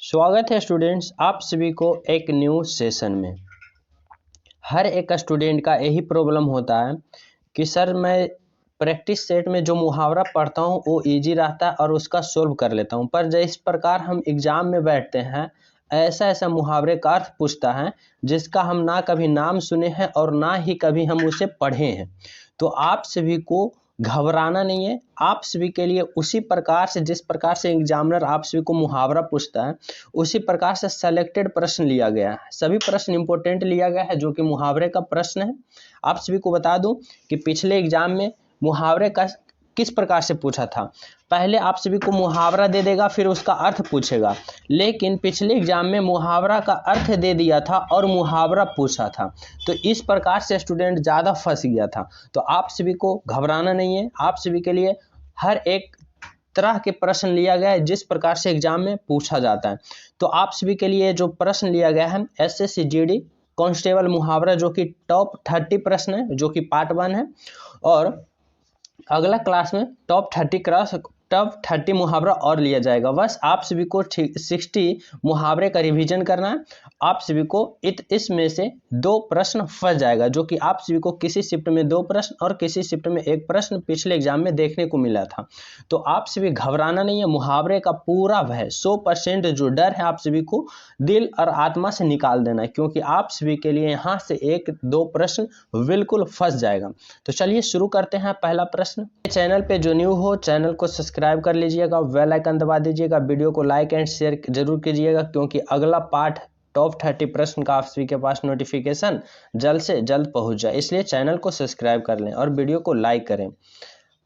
स्वागत है स्टूडेंट्स, आप सभी को एक न्यू सेशन में। हर एक स्टूडेंट का यही प्रॉब्लम होता है कि सर मैं प्रैक्टिस सेट में जो मुहावरा पढ़ता हूँ वो इजी रहता है और उसका सोल्व कर लेता हूँ, पर जिस प्रकार हम एग्ज़ाम में बैठते हैं ऐसा ऐसा मुहावरे का अर्थ पूछता है जिसका हम ना कभी नाम सुने हैं और ना ही कभी हम उसे पढ़े हैं। तो आप सभी को घबराना नहीं है। आप सभी के लिए उसी प्रकार से जिस प्रकार से एग्जामिनर आप सभी को मुहावरा पूछता है उसी प्रकार से सेलेक्टेड प्रश्न लिया गया है। सभी प्रश्न इंपॉर्टेंट लिया गया है जो कि मुहावरे का प्रश्न है। आप सभी को बता दूं कि पिछले एग्जाम में मुहावरे का किस प्रकार से पूछा था। पहले आप सभी को मुहावरा दे देगा फिर उसका अर्थ पूछेगा, लेकिन पिछले एग्जाम में मुहावरा का अर्थ दे दिया था और मुहावरा पूछा था, तो इस प्रकार से स्टूडेंट ज़्यादा फंस गया था। तो आप सभी को घबराना नहीं है। आप सभी के लिए हर एक तरह के प्रश्न लिया गया है जिस प्रकार से एग्जाम में पूछा जाता है। तो आप सभी के लिए जो प्रश्न लिया गया है एसएससी जीडी कांस्टेबल मुहावरा जो कि टॉप 30 प्रश्न है, जो कि पार्ट 1 है, और अगला क्लास में टॉप 30 मुहावरा और लिया जाएगा। बस आप सभी को 60 मुहावरे का रिवीजन करना है। आप सभी को इसमें से 2 प्रश्न फंस जाएगा, जो कि आप सभी को किसी शिफ्ट में 2 प्रश्न और किसी शिफ्ट में 1 प्रश्न पिछले एग्जाम में देखने को मिला था। तो आप सभी घबराना नहीं है। मुहावरे का पूरा भय 100% जो डर है आप सभी को दिल और आत्मा से निकाल देना है, क्योंकि आप सभी के लिए यहाँ से 1-2 प्रश्न बिल्कुल फंस जाएगा। तो चलिए शुरू करते हैं। पहला प्रश्न, चैनल पे जो न्यू हो चैनल को सब्सक्राइब कर लीजिएगा, बेल आइकन दबा दीजिएगा, वीडियो को लाइक एंड शेयर जरूर कीजिएगा, क्योंकि अगला पार्ट टॉप 30 प्रश्न का आप सभी के पास नोटिफिकेशन जल्द से जल्द पहुंच जाए, इसलिए चैनल को सब्सक्राइब कर लें और वीडियो को लाइक करें।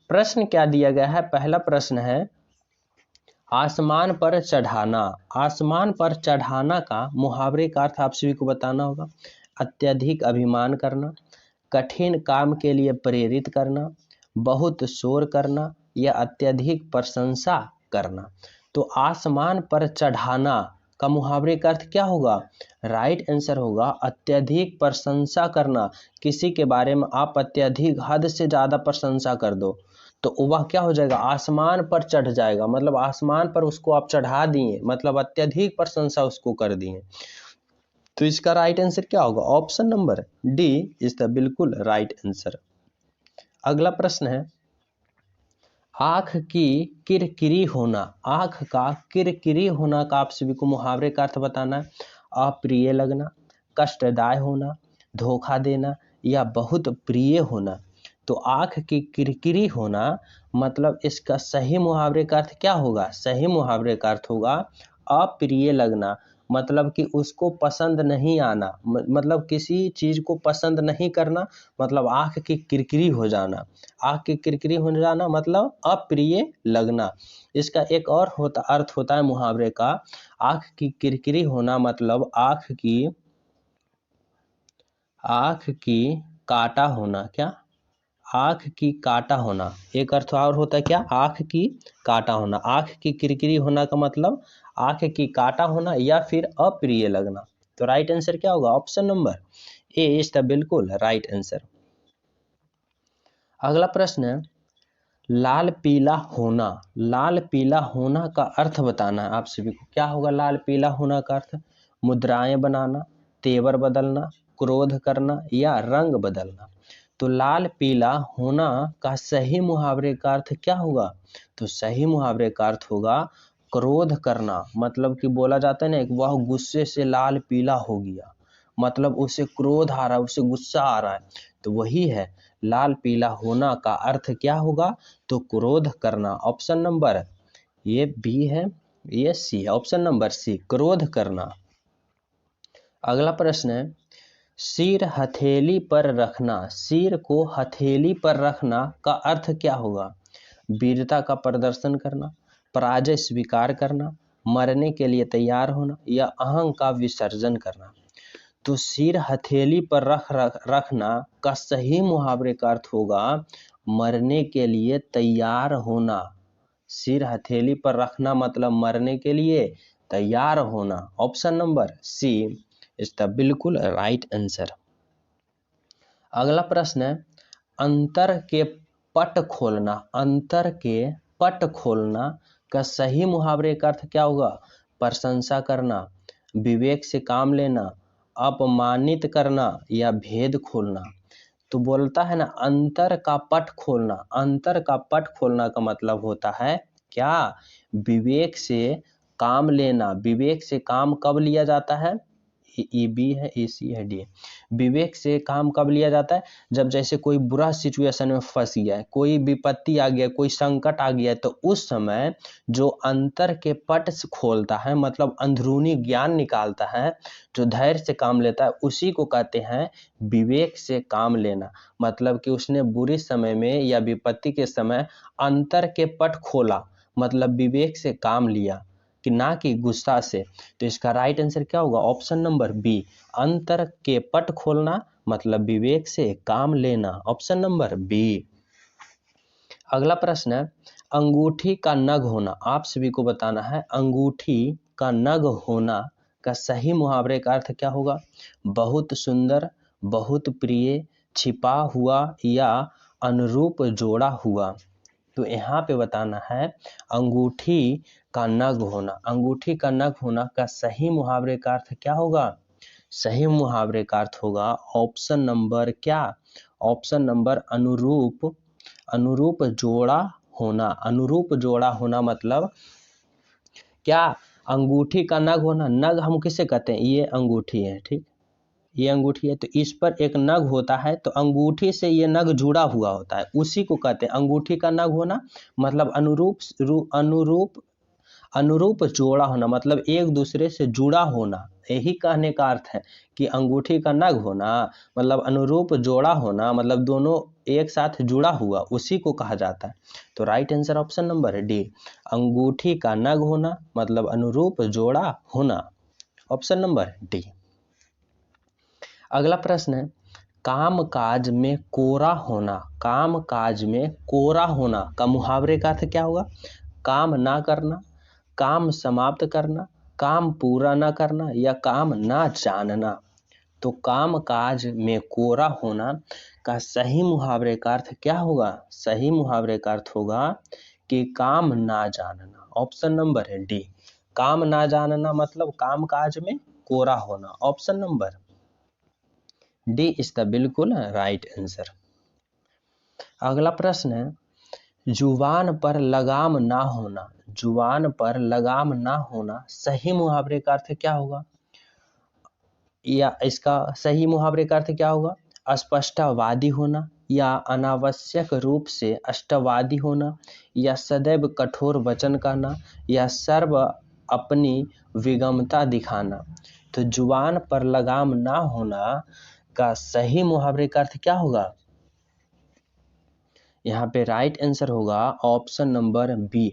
प्रश्न क्या दिया गया है? पहला प्रश्न है आसमान पर चढ़ाना। आसमान पर चढ़ाना का मुहावरे का अर्थ आप सभी को बताना होगा। अत्यधिक अभिमान करना, कठिन काम के लिए प्रेरित करना, बहुत शोर करना या अत्यधिक प्रशंसा करना। तो आसमान पर चढ़ाना का मुहावरे का अर्थ क्या होगा? राइट आंसर होगा अत्यधिक प्रशंसा करना। किसी के बारे में आप अत्यधिक हद से ज़्यादा प्रशंसा कर दो तो वह क्या हो जाएगा? आसमान पर चढ़ जाएगा। मतलब आसमान पर उसको आप चढ़ा दिए, मतलब अत्यधिक प्रशंसा उसको कर दिए। तो इसका राइट आंसर क्या होगा? Option number D is the बिल्कुल राइट आंसर। अगला प्रश्न है आँख की किरकिरी होना। आँख का किरकिरी होना का आप सभी को मुहावरे का अर्थ बताना है। अप्रिय लगना, कष्टदाय होना, धोखा देना या बहुत प्रिय होना। तो आँख की किरकिरी होना मतलब इसका सही मुहावरे का अर्थ क्या होगा? सही मुहावरे का अर्थ होगा अप्रिय लगना, मतलब कि उसको पसंद नहीं आना, मतलब किसी चीज़ को पसंद नहीं करना, मतलब आँख की किरकिरी हो जाना। आँख की किरकिरी हो जाना मतलब अप्रिय लगना। इसका एक और अर्थ होता है मुहावरे का, आँख की किरकिरी होना मतलब आँख की काटा होना। क्या? आँख की काटा होना। एक अर्थ और होता है क्या? आँख की काटा होना। आँख की किरकिरी होना का मतलब आँख की काटा होना या फिर अप्रिय लगना। तो राइट आंसर क्या होगा? Option number A is the बिल्कुल राइट आंसर। अगला प्रश्न है लाल पीला होना। लाल पीला होना का अर्थ बताना है आप सभी को। क्या होगा लाल पीला होना का अर्थ? मुद्राएं बनाना, तेवर बदलना, क्रोध करना या रंग बदलना। तो लाल पीला होना का सही मुहावरे का अर्थ क्या होगा? तो सही मुहावरे का अर्थ होगा क्रोध करना। मतलब कि बोला जाता है ना कि वह गुस्से से लाल पीला हो गया, मतलब उसे क्रोध आ रहा है, उसे गुस्सा आ रहा है। तो वही है लाल पीला होना का अर्थ क्या होगा? तो क्रोध करना। ऑप्शन नंबर ये बी है, ये सी है। ऑप्शन नंबर सी क्रोध करना। अगला प्रश्न है सिर हथेली पर रखना। सिर को हथेली पर रखना का अर्थ क्या होगा? वीरता का प्रदर्शन करना, पराजय स्वीकार करना, मरने के लिए तैयार होना या अहंकार का विसर्जन करना। तो सिर हथेली पर रखना का सही मुहावरे का अर्थ होगा मरने के लिए तैयार होना। सिर हथेली पर रखना मतलब मरने के लिए तैयार होना। Option number C is the बिल्कुल राइट आंसर। अगला प्रश्न है अंतर के पट खोलना। अंतर के पट खोलना का सही मुहावरे का अर्थ क्या होगा? प्रशंसा करना, विवेक से काम लेना, अपमानित करना या भेद खोलना। तो बोलता है ना अंतर का पट खोलना। अंतर का पट खोलना का मतलब होता है क्या? विवेक से काम लेना। विवेक से काम कब लिया जाता है? ई बी है, ए सी है, डी है। विवेक से काम कब लिया जाता है? जब जैसे कोई बुरा सिचुएशन में फंस गया है, कोई विपत्ति आ गया, कोई संकट आ गया है, तो उस समय जो अंतर के पट खोलता है, मतलब अंदरूनी ज्ञान निकालता है, जो धैर्य से काम लेता है, उसी को कहते हैं विवेक से काम लेना। मतलब कि उसने बुरे समय में या विपत्ति के समय अंतर के पट खोला, मतलब विवेक से काम लिया, कि ना कि गुस्सा से। तो इसका राइट आंसर क्या होगा? ऑप्शन नंबर बी, अंतर के पट खोलना मतलब विवेक से काम लेना। Option number B. अगला प्रश्न है, अंगूठी का नग होना। आप सभी को बताना है अंगूठी का नग होना का सही मुहावरे का अर्थ क्या होगा? बहुत सुंदर, बहुत प्रिय, छिपा हुआ या अनुरूप जोड़ा हुआ। तो यहाँ पे बताना है अंगूठी का नग होना। अंगूठी का नग होना का सही मुहावरे का अर्थ क्या होगा? सही मुहावरे का अर्थ होगा ऑप्शन नंबर क्या? ऑप्शन नंबर अनुरूप। अनुरूप जोड़ा होना। अनुरूप जोड़ा होना मतलब क्या? अंगूठी का नग होना। नग हम किसे कहते हैं? ये अंगूठी है, ठीक, ये अंगूठी है, तो इस पर एक नग होता है, तो अंगूठी से ये नग जुड़ा हुआ होता है, उसी को कहते हैं अंगूठी का नग होना। मतलब अनुरूप जोड़ा होना, मतलब एक दूसरे से जुड़ा होना। यही कहने का अर्थ है कि अंगूठी का नग होना मतलब अनुरूप जोड़ा होना, मतलब दोनों एक साथ जुड़ा हुआ, उसी को कहा जाता है। तो राइट आंसर ऑप्शन नंबर है डी, अंगूठी का नग होना मतलब अनुरूप जोड़ा होना। Option number D. अगला प्रश्न है, काम काज में कोरा होना। काम काज में कोरा होना का मुहावरे का अर्थ क्या होगा? काम ना करना, काम समाप्त करना, काम पूरा ना करना या काम ना जानना। तो काम काज में कोरा होना का सही मुहावरे का अर्थ क्या होगा? सही मुहावरे का अर्थ होगा कि काम ना जानना। ऑप्शन नंबर है डी, काम ना जानना मतलब काम काज में कोरा होना। Option number D is the बिल्कुल राइट आंसर। अगला प्रश्न है, जुबान पर लगाम ना होना। जुबान पर लगाम ना होना सही मुहावरे का अर्थ क्या होगा? या इसका सही मुहावरे का अर्थ क्या होगा? अस्पष्टवादी होना या अनावश्यक रूप से अष्टवादी होना या सदैव कठोर वचन कहना या सर्व अपनी विगमता दिखाना। तो जुबान पर लगाम ना होना का सही मुहावरे का अर्थ क्या होगा? यहाँ पे राइट आंसर होगा ऑप्शन नंबर बी,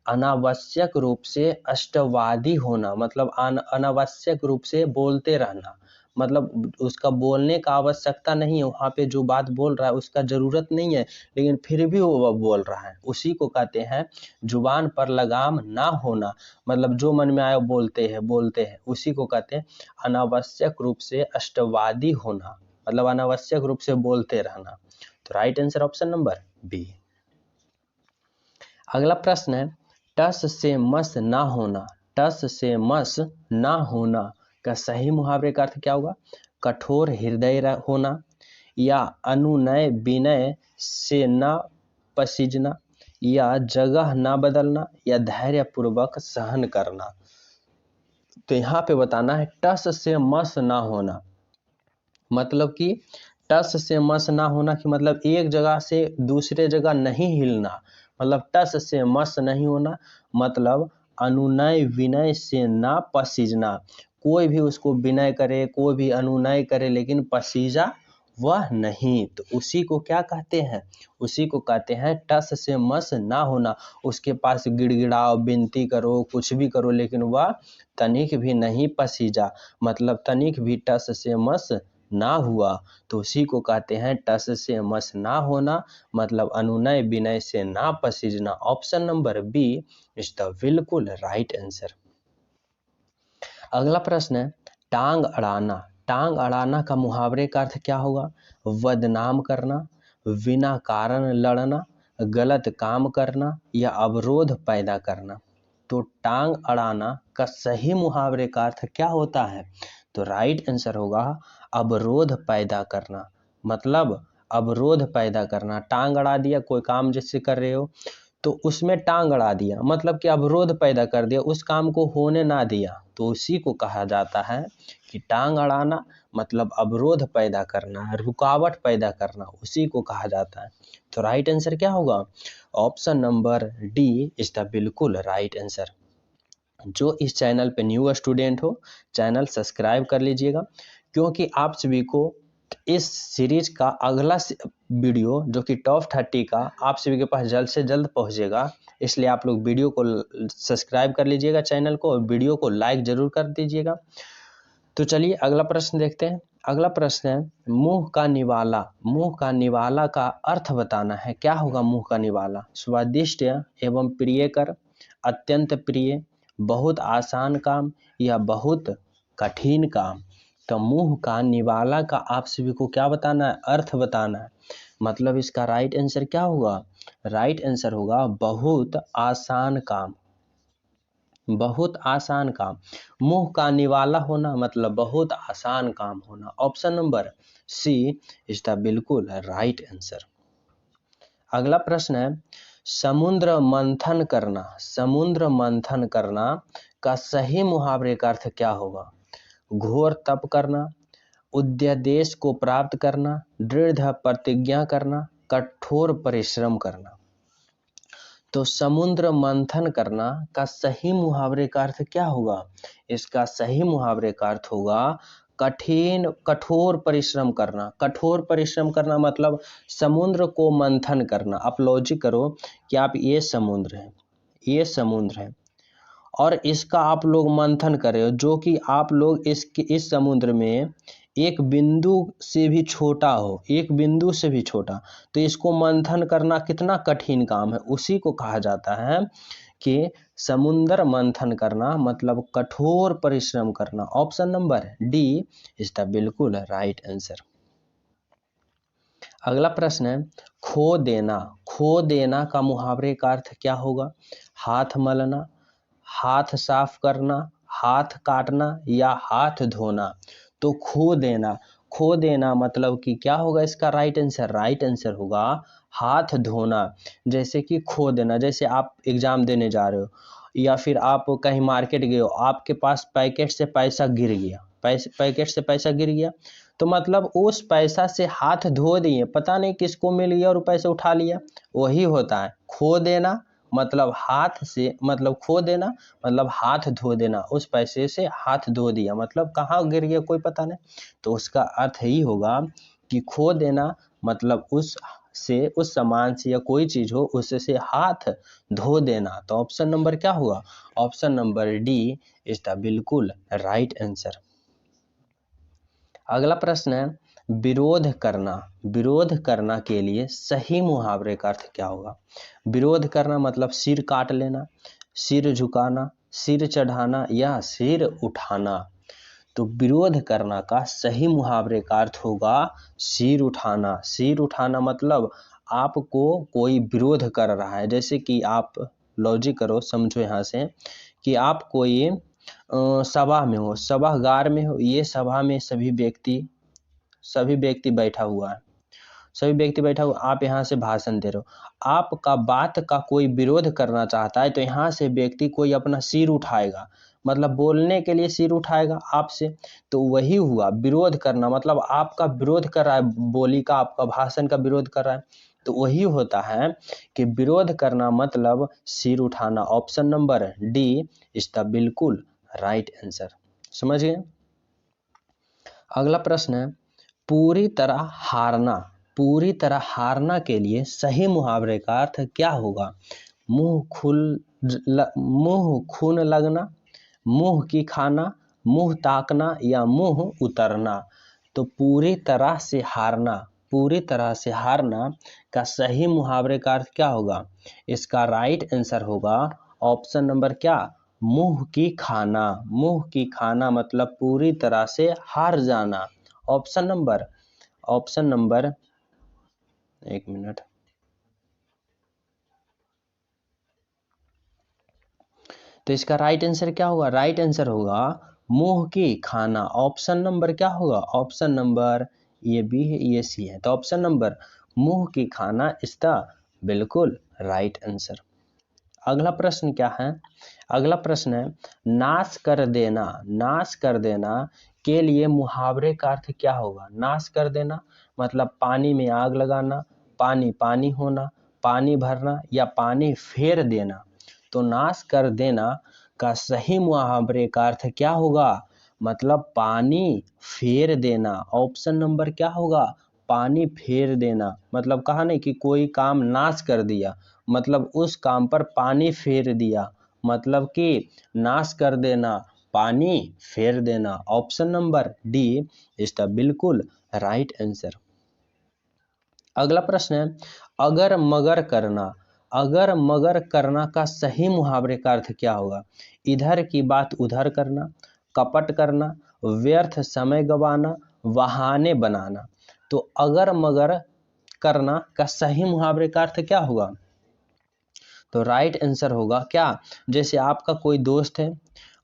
अनावश्यक रूप से अष्टवादी होना। मतलब अनावश्यक रूप से बोलते रहना, मतलब उसका बोलने का आवश्यकता नहीं है, वहाँ पे जो बात बोल रहा है उसका जरूरत नहीं है, लेकिन फिर भी वो बोल रहा है, उसी को कहते हैं जुबान पर लगाम ना होना। मतलब जो मन में आया बोलते हैं, उसी को कहते हैं अनावश्यक रूप से अष्टवादी होना, मतलब अनावश्यक रूप से बोलते रहना। तो right answer option number B. अगला प्रश्न है, टस से मस ना होना। टस से मस ना होना का सही मुहावरे का अर्थ क्या होगा? कठोर हृदय होना या अनुनय विनय से ना पसीजना या जगह ना बदलना या धैर्य पूर्वक सहन करना। तो यहाँ पे बताना है टस से मस ना होना, मतलब कि टस से मस ना होना कि मतलब एक जगह से दूसरे जगह नहीं हिलना। मतलब टस से मस नहीं होना मतलब अनुनय विनय से ना पसीजना। कोई भी उसको विनय करे, कोई भी अनुनय करे, लेकिन पसीजा वह नहीं, तो उसी को क्या कहते हैं? उसी को कहते हैं टस से मस ना होना। उसके पास गिड़गिड़ाओ, विनती करो, कुछ भी करो, लेकिन वह तनिक भी नहीं पसीजा, मतलब तनिक भी टस से मस ना हुआ, तो उसी को कहते हैं टस से मस ना होना मतलब अनुनय विनय से ना पसीजना। Option number B is the बिल्कुल राइट आंसर। अगला प्रश्न है, टांग अड़ाना। टांग अड़ाना का मुहावरे का अर्थ क्या होगा? बदनाम करना, बिना कारण लड़ना, गलत काम करना या अवरोध पैदा करना। तो टांग अड़ाना का सही मुहावरे का अर्थ क्या होता है? तो राइट आंसर होगा अवरोध पैदा करना। मतलब अवरोध पैदा करना, टांग अड़ा दिया, कोई काम जैसे कर रहे हो तो उसमें टांग अड़ा दिया, मतलब कि अवरोध पैदा कर दिया, उस काम को होने ना दिया, तो उसी को कहा जाता है कि टांग अड़ाना, मतलब अवरोध पैदा करना, रुकावट पैदा करना, उसी को कहा जाता है। तो राइट आंसर क्या होगा? Option number D is the बिल्कुल राइट आंसर। जो इस चैनल पे न्यू स्टूडेंट हो, चैनल सब्सक्राइब कर लीजिएगा, क्योंकि आप सभी को इस सीरीज का अगला वीडियो जो कि टॉप 30 का आप सभी के पास जल्द से जल्द पहुंचेगा, इसलिए आप लोग वीडियो को सब्सक्राइब कर लीजिएगा चैनल को, और वीडियो को लाइक जरूर कर दीजिएगा। तो चलिए अगला प्रश्न देखते हैं। अगला प्रश्न है मुंह का निवाला। मुंह का निवाला का अर्थ बताना है। क्या होगा मुंह का निवाला? स्वादिष्ट एवं प्रियकर, अत्यंत प्रिय, बहुत आसान काम या बहुत कठिन काम। तो मुंह का निवाला का आप सभी को क्या बताना है? अर्थ बताना है। मतलब इसका राइट आंसर क्या होगा? राइट आंसर होगा बहुत आसान काम। बहुत आसान काम। मुंह का निवाला होना मतलब बहुत आसान काम होना। Option number C is the बिल्कुल राइट आंसर। अगला प्रश्न है समुद्र मंथन करना। समुद्र मंथन करना का सही मुहावरे का अर्थ क्या होगा? घोर तप करना, उद्देश्य को प्राप्त करना, दृढ़ प्रतिज्ञा करना, कठोर परिश्रम करना। तो समुद्र मंथन करना का सही मुहावरे का अर्थ क्या होगा? इसका सही मुहावरे का अर्थ होगा कठोर परिश्रम करना। कठोर परिश्रम करना मतलब समुद्र को मंथन करना। आप लॉजिक करो कि आप ये समुद्र है, ये समुद्र है, और इसका आप लोग मंथन कर रहे हो, जो कि आप लोग इस समुद्र में एक बिंदु से भी छोटा हो, एक बिंदु से भी छोटा, तो इसको मंथन करना कितना कठिन काम है, उसी को कहा जाता है कि समुद्र मंथन करना मतलब कठोर परिश्रम करना। Option number D is the बिल्कुल राइट आंसर। अगला प्रश्न है खो देना। खो देना का मुहावरे का अर्थ क्या होगा? हाथ मलना, हाथ साफ करना, हाथ काटना या हाथ धोना। तो खो देना, खो देना मतलब कि क्या होगा इसका राइट आंसर? राइट आंसर होगा हाथ धोना। जैसे कि खो देना, जैसे आप एग्जाम देने जा रहे हो या फिर आप कहीं मार्केट गए हो, आपके पास पैकेट से पैसा गिर गया, पैकेट से पैसा गिर गया, तो मतलब उस पैसा से हाथ धो दिए, पता नहीं किसको मिल गया और पैसे उठा लिया, वही होता है खो देना। मतलब हाथ से, मतलब खो देना मतलब हाथ धो देना, उस पैसे से हाथ धो दिया, मतलब कहाँ गिर गया कोई पता नहीं, तो उसका अर्थ यही होगा कि खो देना मतलब उस सामान से या कोई चीज हो उससे हाथ धो देना। तो ऑप्शन नंबर क्या होगा? Option number D is the बिल्कुल राइट आंसर। अगला प्रश्न है विरोध करना। विरोध करना के लिए सही मुहावरे का अर्थ क्या होगा? विरोध करना मतलब सिर काट लेना, सिर झुकाना, सिर चढ़ाना या सिर उठाना। तो विरोध करना का सही मुहावरे का अर्थ होगा सिर उठाना। सिर उठाना मतलब आपको कोई विरोध कर रहा है, जैसे कि आप लॉजिक करो, समझो यहाँ से कि आप कोई सभा में हो, सभागार में हो, ये सभा में सभी व्यक्ति बैठा हुआ है, सभी व्यक्ति बैठा हुआ, आप यहाँ से भाषण दे रहे हो, आपका बात का कोई विरोध करना चाहता है, तो यहाँ से व्यक्ति कोई अपना सिर उठाएगा, मतलब बोलने के लिए सिर उठाएगा आपसे, तो वही हुआ विरोध करना, मतलब आपका विरोध कर रहा है, बोली का, आपका भाषण का विरोध कर रहा है, तो वही होता है कि विरोध करना मतलब सिर उठाना। Option number D is the बिल्कुल राइट आंसर। समझ गए? अगला प्रश्न है पूरी तरह हारना। पूरी तरह हारना के लिए सही मुहावरे का अर्थ क्या होगा? मुंह खून लगना, मुंह की खाना, मुंह ताकना या मुंह उतरना। तो पूरी तरह से हारना, पूरी तरह से हारना का सही मुहावरे का अर्थ क्या होगा? इसका राइट आंसर होगा ऑप्शन नंबर क्या? मुंह की खाना। मुंह की खाना मतलब पूरी तरह से हार जाना। ऑप्शन नंबर एक मिनट, तो इसका राइट आंसर क्या होगा? राइट आंसर होगा मुंह की खाना। ऑप्शन नंबर क्या होगा? ऑप्शन नंबर ये बी है, ये सी है। तो ऑप्शन नंबर मुंह की खाना इज द बिल्कुल राइट आंसर। अगला प्रश्न क्या है? अगला प्रश्न है नाश कर देना। नाश कर देना के लिए मुहावरे का अर्थ क्या होगा? नाश कर देना मतलब पानी में आग लगाना, पानी पानी होना, पानी भरना या पानी फेर देना। तो नाश कर देना का सही मुहावरे का अर्थ क्या होगा? मतलब पानी फेर देना। ऑप्शन नंबर क्या होगा? पानी फेर देना। मतलब कहा नहीं कि कोई काम नाश कर दिया, मतलब उस काम पर पानी फेर दिया, मतलब कि नाश कर देना, पानी फेर देना। Option number D is the बिल्कुल राइट आंसर। अगला प्रश्न है अगर मगर करना। अगर मगर करना का सही मुहावरे का अर्थ क्या होगा? इधर की बात उधर करना, कपट करना, व्यर्थ समय गवाना, बहाने बनाना। तो अगर मगर करना का सही मुहावरे का अर्थ क्या होगा? तो राइट आंसर होगा क्या? जैसे आपका कोई दोस्त है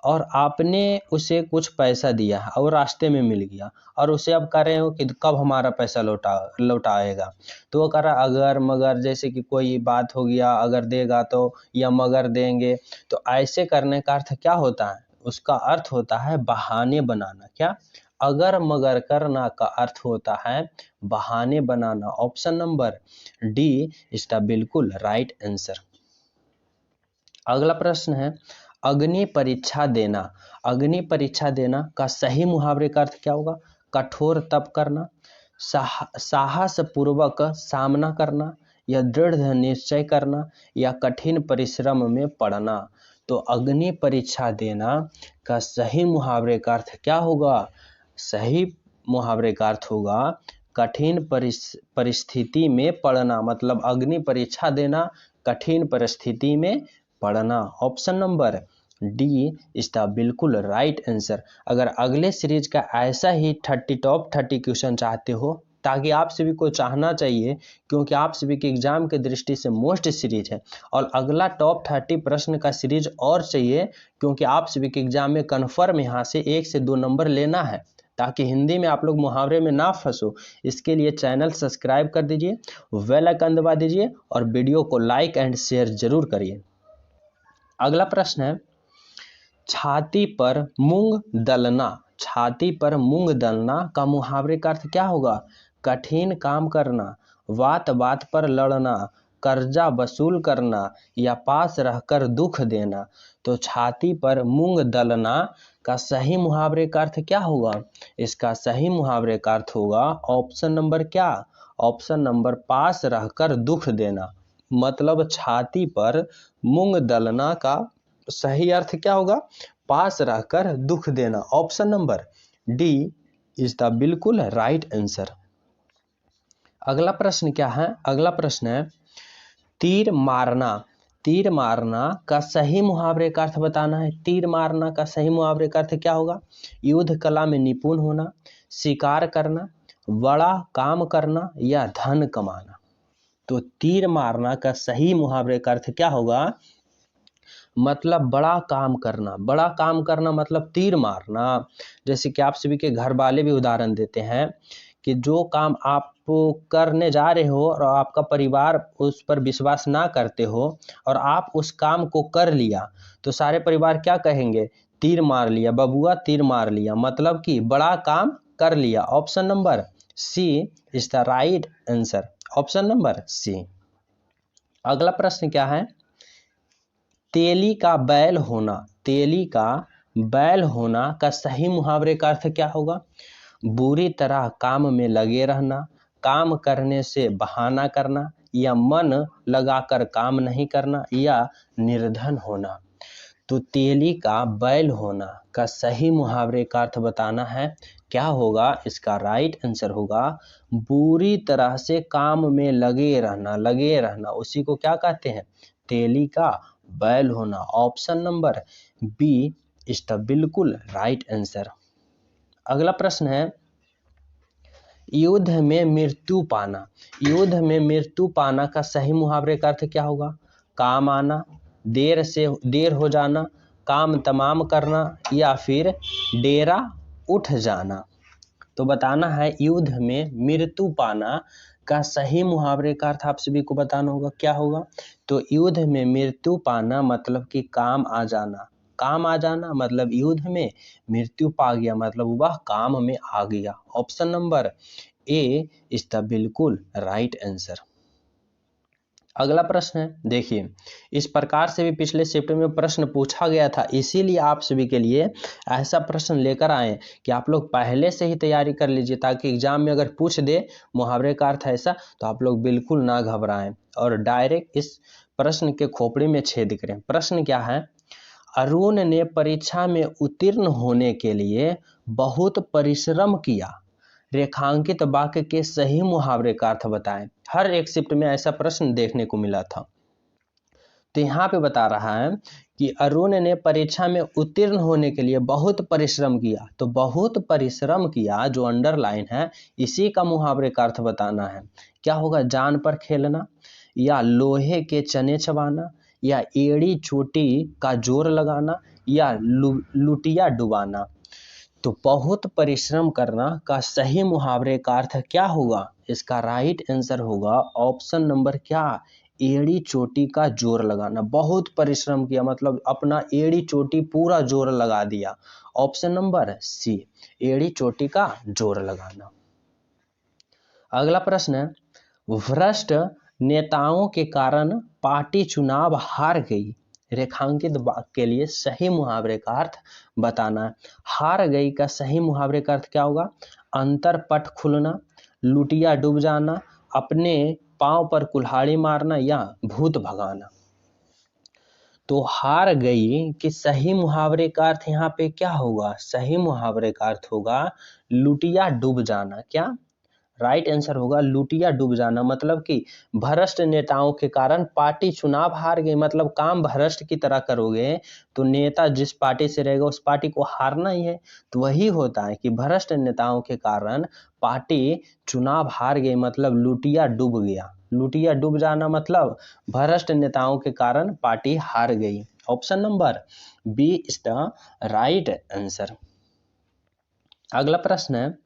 और आपने उसे कुछ पैसा दिया है और रास्ते में मिल गया और उसे अब कह रहे हो कि कब हमारा पैसा लौटाएगा। तो वो कह रहा अगर मगर, जैसे कि कोई बात हो गया अगर देगा तो, या मगर देंगे। तो ऐसे करने का अर्थ क्या होता है? उसका अर्थ होता है बहाने बनाना। क्या? अगर मगर करना का अर्थ होता है बहाने बनाना। Option number D is the बिल्कुल राइट आंसर। अगला प्रश्न है अग्नि परीक्षा देना। अग्नि परीक्षा देना का सही मुहावरे का अर्थ क्या होगा? कठोर तप करना, साहस पूर्वक सामना करना या दृढ़ निश्चय करना या कठिन परिश्रम में पड़ना। तो अग्नि परीक्षा देना का सही मुहावरे का अर्थ क्या होगा? सही मुहावरे का अर्थ होगा कठिन परिस्थिति में पड़ना। मतलब अग्नि परीक्षा देना, कठिन परिस्थिति में पढ़ना। Option number D is the बिल्कुल राइट आंसर। अगर अगले सीरीज का ऐसा ही टॉप 30 क्वेश्चन चाहते हो, ताकि आप सभी को चाहना चाहिए क्योंकि आप सभी के एग्जाम के दृष्टि से मोस्ट सीरीज है, और अगला टॉप 30 प्रश्न का सीरीज और चाहिए क्योंकि आप सभी के एग्जाम में कन्फर्म यहाँ से 1 से 2 नंबर लेना है, ताकि हिंदी में आप लोग मुहावरे में ना फंसो। इसके लिए चैनल सब्सक्राइब कर दीजिए, बेल आइकन दबा दीजिए और वीडियो को लाइक एंड शेयर जरूर करिए। अगला प्रश्न है छाती पर मूंग दलना। छाती पर मूंग दलना का मुहावरे का अर्थ क्या होगा? कठिन काम करना, बात बात पर लड़ना, कर्जा वसूल करना या पास रहकर दुख देना। तो छाती पर मूंग दलना का सही मुहावरे का अर्थ क्या होगा? इसका सही मुहावरे का अर्थ होगा ऑप्शन नंबर क्या? ऑप्शन नंबर पास रहकर दुख देना। मतलब छाती पर मूंग दलना का सही अर्थ क्या होगा? पास रहकर दुख देना। Option number D is the बिल्कुल राइट आंसर। अगला प्रश्न क्या है? अगला प्रश्न है तीर मारना। तीर मारना का सही मुहावरे का अर्थ बताना है। तीर मारना का सही मुहावरे का अर्थ क्या होगा? युद्ध कला में निपुण होना, शिकार करना, बड़ा काम करना या धन कमाना। तो तीर मारना का सही मुहावरे का अर्थ क्या होगा? मतलब बड़ा काम करना। बड़ा काम करना मतलब तीर मारना। जैसे कि आप सभी के घर वाले भी उदाहरण देते हैं कि जो काम आप करने जा रहे हो और आपका परिवार उस पर विश्वास ना करते हो और आप उस काम को कर लिया, तो सारे परिवार क्या कहेंगे? तीर मार लिया बबुआ, तीर मार लिया, मतलब कि बड़ा काम कर लिया। Option number C is the right answer. Option number C. अगला प्रश्न क्या है? तेली का बैल होना। तेली का बैल होना का सही मुहावरे का अर्थ क्या होगा? बुरी तरह काम में लगे रहना, काम करने से बहाना करना या मन लगाकर काम नहीं करना या निर्धन होना। तो तेली का बैल होना का सही मुहावरे का अर्थ बताना है। क्या होगा? इसका राइट आंसर होगा बुरी तरह से काम में लगे रहना। लगे रहना उसी को क्या कहते हैं? तेली का बैल होना। Option number B is the बिल्कुल राइट आंसर। अगला प्रश्न है युद्ध में मृत्यु पाना। युद्ध में मृत्यु पाना का सही मुहावरे का अर्थ क्या होगा? काम आना, देर हो जाना, काम तमाम करना या फिर डेरा उठ जाना। तो बताना है युद्ध में मृत्यु पाना का सही मुहावरे का अर्थ आप सभी को बताना होगा, क्या होगा। तो युद्ध में मृत्यु पाना मतलब कि काम आ जाना, काम आ जाना मतलब युद्ध में मृत्यु पा गया मतलब वह काम में आ गया। Option number A is the बिल्कुल राइट आंसर। अगला प्रश्न है, देखिए इस प्रकार से भी पिछले शिफ्ट में प्रश्न पूछा गया था, इसीलिए आप सभी के लिए ऐसा प्रश्न लेकर आए कि आप लोग पहले से ही तैयारी कर लीजिए, ताकि एग्जाम में अगर पूछ दे मुहावरे का अर्थ ऐसा तो आप लोग बिल्कुल ना घबराएं और डायरेक्ट इस प्रश्न के खोपड़ी में छेद करें। प्रश्न क्या है, अरुण ने परीक्षा में उत्तीर्ण होने के लिए बहुत परिश्रम किया, रेखांकित वाक्य के सही मुहावरे का अर्थ बताएं। हर एक शिफ्ट में ऐसा प्रश्न देखने को मिला था। तो यहाँ पे बता रहा है कि अरुण ने परीक्षा में उत्तीर्ण होने के लिए बहुत परिश्रम किया। तो बहुत परिश्रम किया जो अंडरलाइन है, इसी का मुहावरे का अर्थ बताना है। क्या होगा, जान पर खेलना या लोहे के चने चबाना या एड़ी चोटी का जोर लगाना या लुटिया डुबाना। तो बहुत परिश्रम करना का सही मुहावरे का अर्थ क्या होगा, इसका राइट आंसर होगा ऑप्शन नंबर क्या, एड़ी चोटी का जोर लगाना। बहुत परिश्रम किया मतलब अपना एड़ी चोटी पूरा जोर लगा दिया। ऑप्शन नंबर सी, एड़ी चोटी का जोर लगाना। अगला प्रश्न है, भ्रष्ट नेताओं के कारण पार्टी चुनाव हार गई, रेखांकित वाक्य के लिए सही मुहावरे का अर्थ बताना है। हार गई का सही मुहावरे का अर्थ क्या होगा, अंतर पट खुलना, लुटिया डूब जाना, अपने पांव पर कुल्हाड़ी मारना या भूत भगाना। तो हार गई कि सही मुहावरे का अर्थ यहाँ पे क्या होगा, सही मुहावरे का अर्थ होगा लुटिया डूब जाना। क्या राइट आंसर होगा लुटिया डूब जाना, मतलब कि भ्रष्ट नेताओं के कारण पार्टी चुनाव हार गई, मतलब काम भ्रष्ट की तरह करोगे तो नेता जिस पार्टी से रहेगा उस पार्टी को हारना ही है। तो वही होता है कि भ्रष्ट नेताओं के कारण पार्टी चुनाव हार गई मतलब लुटिया डूब गया। लुटिया डूब जाना मतलब भ्रष्ट नेताओं के कारण पार्टी हार गई। Option number B is the right answer. अगला प्रश्न है,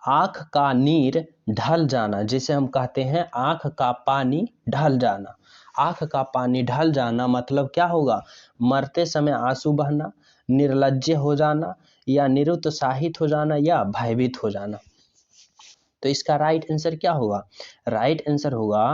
आंख का नीर ढल जाना, जिसे हम कहते हैं आंख का पानी ढल जाना। आंख का पानी ढल जाना मतलब क्या होगा, मरते समय आंसू बहना, निर्लज्ज हो जाना या निरुत्साहित हो जाना या भयभीत हो जाना। तो इसका राइट आंसर क्या होगा, राइट आंसर होगा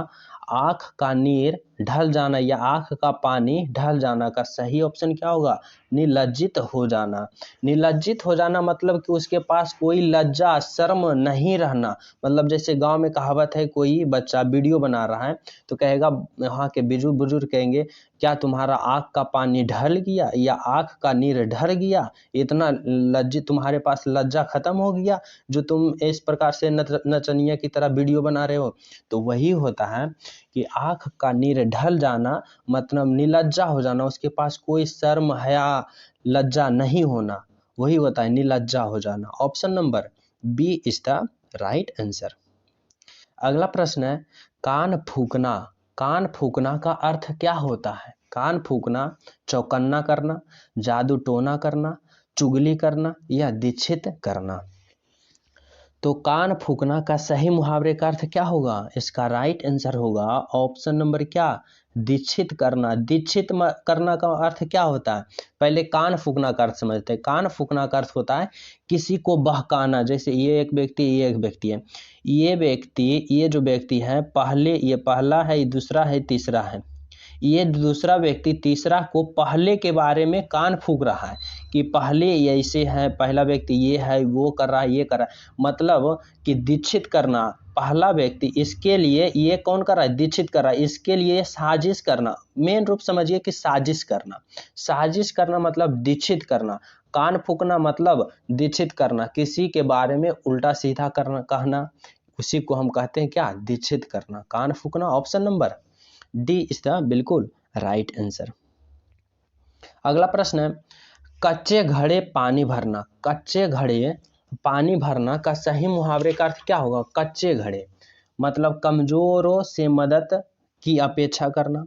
आंख का नीर ढल जाना या आंख का पानी ढल जाना का सही ऑप्शन क्या होगा, निर्लज्जित हो जाना। निर्लज्जित हो जाना मतलब कि उसके पास कोई लज्जा शर्म नहीं रहना। मतलब जैसे गांव में कहावत है, कोई बच्चा वीडियो बना रहा है तो कहेगा, वहाँ के बुजुर्ग कहेंगे, क्या तुम्हारा आंख का पानी ढल गया या आंख का नीर ढल गया, इतना लज्जित, तुम्हारे पास लज्जा खत्म हो गया जो तुम इस प्रकार से नचनिया की तरह वीडियो बना रहे हो। तो वही होता है कि आंख का नीर ढल जाना मतलब निर्लज्जा हो जाना, उसके पास कोई शर्म हया लज्जा नहीं होना, वही होता है निर्लज्जा हो जाना। Option number B is the right answer. अगला प्रश्न है, कान फूकना। कान फूकना का अर्थ क्या होता है, कान फूकना चौकन्ना करना, जादू टोना करना, चुगली करना या दीक्षित करना। तो कान फूकना का सही मुहावरे का अर्थ क्या होगा, इसका राइट आंसर होगा ऑप्शन नंबर क्या, दीक्षित करना। दीक्षित करना का अर्थ क्या होता है, पहले कान फूकना का अर्थ समझते हैं। कान फूकना का अर्थ होता है किसी को बहकाना, जैसे ये एक व्यक्ति ये एक व्यक्ति है, ये जो व्यक्ति है पहले, ये पहला है, ये दूसरा है, तीसरा है, ये दूसरा व्यक्ति तीसरा को पहले के बारे में कान फूक रहा है कि पहले ऐसे है, पहला व्यक्ति ये है, वो कर रहा है, ये कर रहा है, मतलब कि दीक्षित करना। पहला व्यक्ति इसके लिए, ये कौन कर रहा है, दीक्षित कर रहा है, इसके लिए साजिश करना। मेन रूप समझिए कि साजिश करना। साजिश करना मतलब दीक्षित करना। कान फूकना मतलब दीक्षित करना, किसी के बारे में उल्टा सीधा करना, कहना, उसी को हम कहते हैं क्या, दीक्षित करना, कान फूकना। Option number D is the बिल्कुल राइट आंसर। अगला प्रश्न है, कच्चे घड़े पानी भरना। कच्चे घड़े पानी भरना का सही मुहावरे का अर्थ क्या होगा, कच्चे घड़े मतलब कमजोरों से मदद की अपेक्षा करना,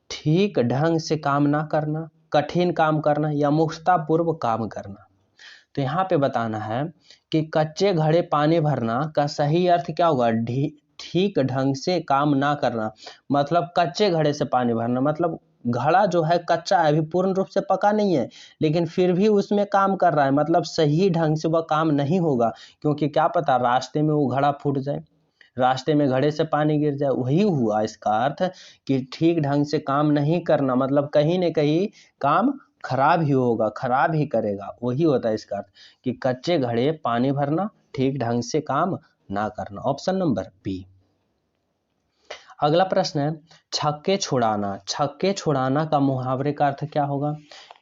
ठीक ढंग से काम ना करना, कठिन काम करना या मूर्खतापूर्व काम करना। तो यहाँ पे बताना है कि कच्चे घड़े पानी भरना का सही अर्थ क्या होगा, ठीक ढंग से काम ना करना। मतलब कच्चे घड़े से पानी भरना मतलब घड़ा जो है कच्चा है, अभी पूर्ण रूप से पका नहीं है, लेकिन फिर भी उसमें काम कर रहा है, मतलब सही ढंग से वह काम नहीं होगा, क्योंकि क्या पता रास्ते में वो घड़ा फूट जाए, रास्ते में घड़े से पानी गिर जाए। वही हुआ इसका अर्थ कि ठीक ढंग से काम नहीं करना, मतलब कहीं न कहीं काम खराब ही होगा, खराब ही करेगा। वही होता है इसका अर्थ कि कच्चे घड़े पानी भरना, ठीक ढंग से काम ना करना। Option number B. अगला प्रश्न है छक्के छुड़ाना। छक्के छुड़ाना का मुहावरे का अर्थ क्या होगा?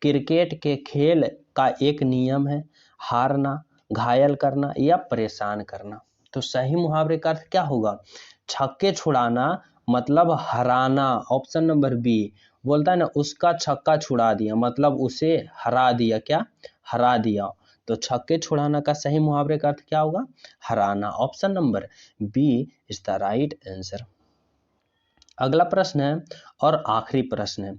क्रिकेट के खेल का एक नियम है, हारना, घायल करना या परेशान करना। तो सही मुहावरे का अर्थ क्या होगा? छक्के छुड़ाना मतलब हराना। Option number B. बोलता है ना उसका छक्का छुड़ा दिया, मतलब उसे हरा दिया। क्या? हरा दिया। तो छक्के छुड़ाना का सही मुहावरे का अर्थ क्या होगा? हराना। Option number B is the right answer. अगला प्रश्न है और आखिरी प्रश्न है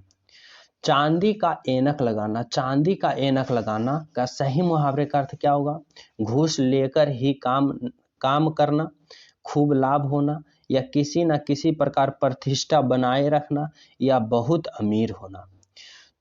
चांदी का ऐनक लगाना। चांदी का ऐनक लगाना का सही मुहावरे का अर्थ क्या होगा? घूस लेकर ही काम करना, खूब लाभ होना या किसी न किसी प्रकार प्रतिष्ठा बनाए रखना या बहुत अमीर होना।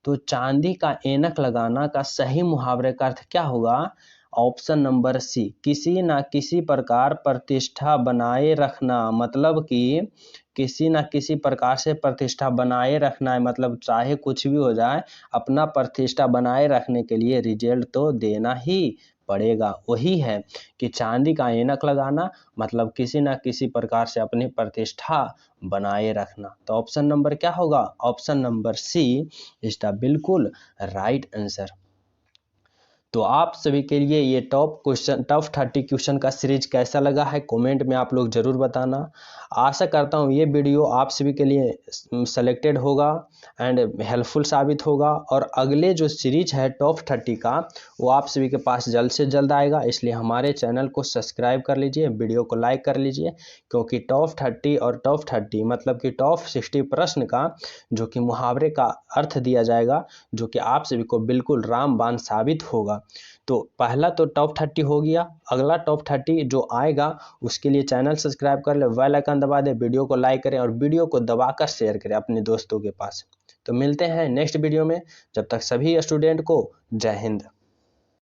तो चांदी का ऐनक लगाना का सही मुहावरे का अर्थ क्या होगा? ऑप्शन नंबर सी, किसी न किसी प्रकार प्रतिष्ठा बनाए रखना। मतलब कि किसी न किसी प्रकार से प्रतिष्ठा बनाए रखना है, मतलब चाहे कुछ भी हो जाए अपना प्रतिष्ठा बनाए रखने के लिए रिजल्ट तो देना ही पड़ेगा। वही है कि चांदी का ऐनक लगाना मतलब किसी न किसी प्रकार से अपनी प्रतिष्ठा बनाए रखना। तो ऑप्शन नंबर क्या होगा? Option number C is the बिल्कुल राइट आंसर। तो आप सभी के लिए ये टॉप 30 क्वेश्चन का सीरीज कैसा लगा है कमेंट में आप लोग जरूर बताना। आशा करता हूँ ये वीडियो आप सभी के लिए सेलेक्टेड होगा एंड हेल्पफुल साबित होगा, और अगले जो सीरीज है टॉप 30 का वो आप सभी के पास जल्द से जल्द आएगा। इसलिए हमारे चैनल को सब्सक्राइब कर लीजिए, वीडियो को लाइक कर लीजिए, क्योंकि टॉप 30 और टॉप 30 मतलब कि टॉप 60 प्रश्न का जो कि मुहावरे का अर्थ दिया जाएगा, जो कि आप सभी को बिल्कुल रामबाण साबित होगा। तो पहला तो टॉप 30 हो गया, अगला टॉप 30 जो आएगा उसके लिए चैनल सब्सक्राइब कर ले, बेल आइकन दबा दे, वीडियो को लाइक करें और वीडियो को दबाकर शेयर करें अपने दोस्तों के पास। तो मिलते हैं नेक्स्ट वीडियो में, जब तक सभी स्टूडेंट को जय हिंद।